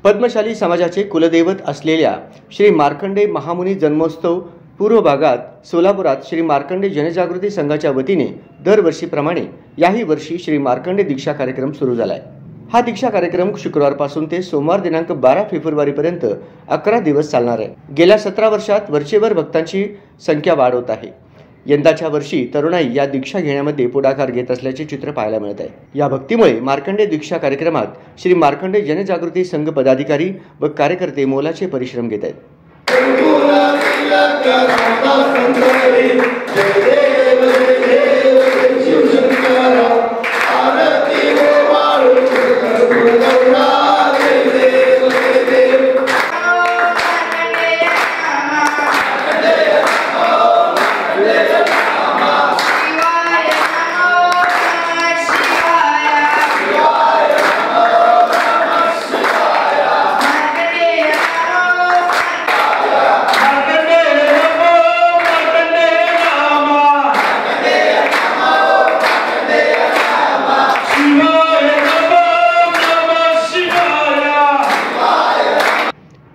पद्मशाली समाजाचे कुलदैवत असलेल्या श्री मार्कंडे महामुनी जन्मोत्सव पूर्व भागात सोलापुरात श्री मार्कंडे जनजागृती संघाच्या वतीने दरवर्षीप्रमाणे याही वर्षी श्री मार्कंडे दीक्षा कार्यक्रम सुरू झाला आहे। हा दीक्षा कार्यक्रम शुक्रवारपासून ते सोमवार दिनांक 12 फेब्रुवारीपर्यंत 11 दिवस चालणार आहे। गेल्या 17 वर्षात वरचेवर भक्तांची संख्या वाढ होत आहे। यंदाच्या वर्षी तरुणाई या दीक्षा घेण्यामध्ये पुढाकार घेत असल्याचे चित्र पाहायला मिळत आहे। या भक्तीमुळे मार्कंडे दीक्षा कार्यक्रमात श्री मार्कंडे जनजागृती संघ पदाधिकारी व कार्यकर्ते मोलाचे परिश्रम घेत आहेत।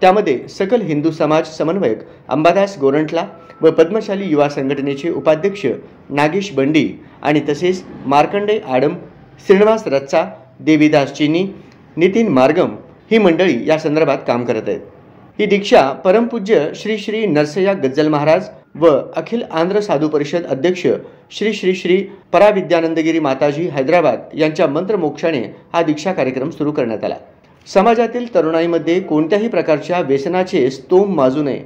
त्यामध्ये सकल हिंदू समाज समन्वयक अंबादास गोरंटला व पद्मशाली युवा संघटनेचे उपाध्यक्ष नागेश बंडी आणि तसेच मार्कंडे आडम, श्रीनिवास रच्चा, देवीदास चिनी, नितीन मार्गम ही मंडळी या संदर्भात काम करत आहेत। ही दीक्षा परमपूज्य श्री श्री नरसय्या गज्जल महाराज व अखिल आंध्र साधू परिषद अध्यक्ष श्री श्री श्री पराविद्यानंदगिरी माताजी हैदराबाद यांच्या मंत्रमोक्षाने हा दीक्षा कार्यक्रम सुरू करण्यात आला। समाजातील तरुणाईमध्ये कोणत्याही प्रकारच्या व्यसनाचे स्तोम माजू नये,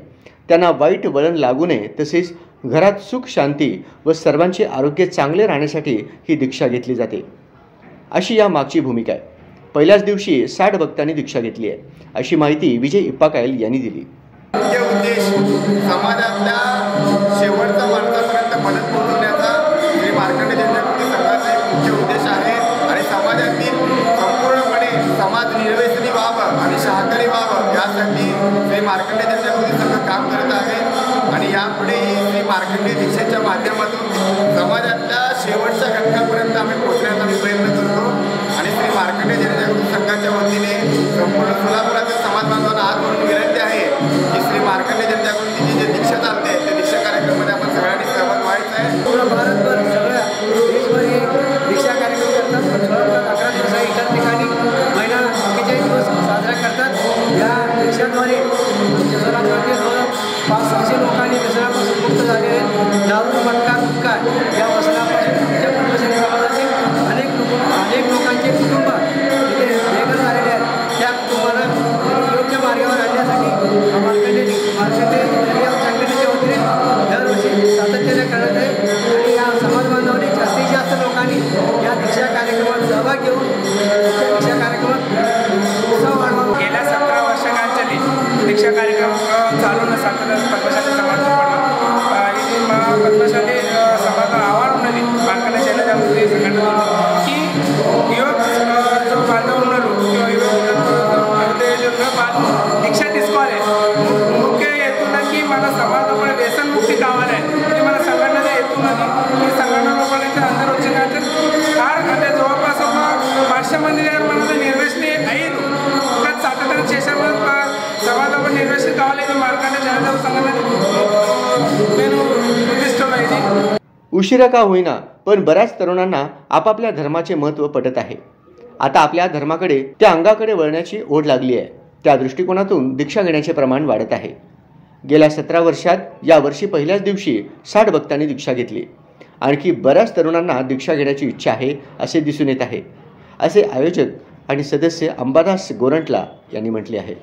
त्यांना वाईट वळण लागू नये, तसेच घरात सुख शांती व सर्वांचे आरोग्य चांगले राहण्यासाठी ही दीक्षा घेतली जाते, अशी या मागची भूमिका आहे। पहिल्याच दिवशी 60 भक्तांनी दीक्षा घेतली आहे, अशी माहिती विजय इप्पाकायल यांनी दिली। मुख्य उद्देश समाजातल्या शेवटच्या माणसापर्यंत मदत पोहोचवण्याचा श्री मार्कंडे जनजागृती संघाचा एक मुख्य उद्देश आहे आणि समाजातील संपूर्णपणे समाज निर्व्यसनी व्हावं आणि शाकाहारी व्हावं यासाठी श्री मार्कंडे जनजागृती संघ काम करत आहे आणि यापुढेही श्री मार्कंडे दीक्षेच्या माध्यमातून समाजातल्या शेवटच्या घटकापर्यंत आम्ही पोहोचण्याचा प्रयत्न करतो आणि श्री मार्कंडे जनजागृती संघाच्या वतीने संपूर्ण सोलापुरातील समाज बांधवांना हात जोडून विनंती आहे की श्री मार्कंडे जनजागृतीची जे दीक्षा चालते त्या दीक्षा कार्यक्रमामध्ये आपण सगळ्यांनी सहभाग व्हायचा आहे। पूर्ण भारतभर सगळ्या देशभर दीक्षा कार्यक्रम करतात। सोलापुरात 11 दिवस आहे, इतर ठिकाणी महिना 41 दिवस साजरा करतात। या दीक्षाद्वारे सोलापुरातील 500 लोकांनी व्यसनापासून मुक्त झाले आहेत। दारू, मटका, गुटखा या व्यसनापासून पद्मशाली समाजातील अनेक लोकांचे कुटुंब इथे बेघर झालेले आहेत। त्या कुटुंबाला योग्य मार्गावर आणण्यासाठी मार्कंडे संघटनेच्या वतीने दरवर्षी सातत्याने करत आहे आणि या समाज बांधवांनी जास्तीत जास्त लोकांनी या दीक्षा कार्यक्रमात सहभाग घेऊन दीक्षा कार्यक्रमात उत्साह वाढवा। गेल्या 17 वर्षांखाली दीक्षा कार्यक्रम चालून पद्मशाली समाज पद्मशाली समाज आव्हान ఉన్నది मार्कंडे जनजागृती संघटना की योग जो बांधव ఉన్నారు दीक्षा తీసుకోవాలి। ముఖ్య ఎత్తున్నకి మన సమాజంలో వ్యసన ముక్తి కావాలి। ఇది మన సంఘటన ఎత్తున్నది। ఈ సంఘటన లోపలికి అందరూ వచ్చినాక అంటే జవळपास 500 మంది మనలో నిర్వేశని అయ్యారు। ఇంకా సాధారణ చేసాము సమాజంలో నిర్వేశన కావాలి। ఇది मार्कंडे जनजागृती संघटना నేను ఉద్దేశిస్తున్నాను। उशिरा का होईना पण बऱ्याच तरुणांना आपापल्या धर्माचे महत्त्व पटत आहे। आता आपल्या धर्माकडे त्या अंगाकडे वळण्याची ओढ लागली आहे। त्या दृष्टिकोनातून दीक्षा घेण्याचे प्रमाण वाढत आहे। गेल्या 17 वर्षात या वर्षी पहिल्याच दिवशी 60 भक्तांनी दीक्षा घेतली। आणखी बऱ्याच तरुणांना दीक्षा घेण्याची इच्छा आहे असे दिसून येत आहे, असे आयोजक आणि सदस्य अंबादास गोरंटला यांनी म्हटले आहे।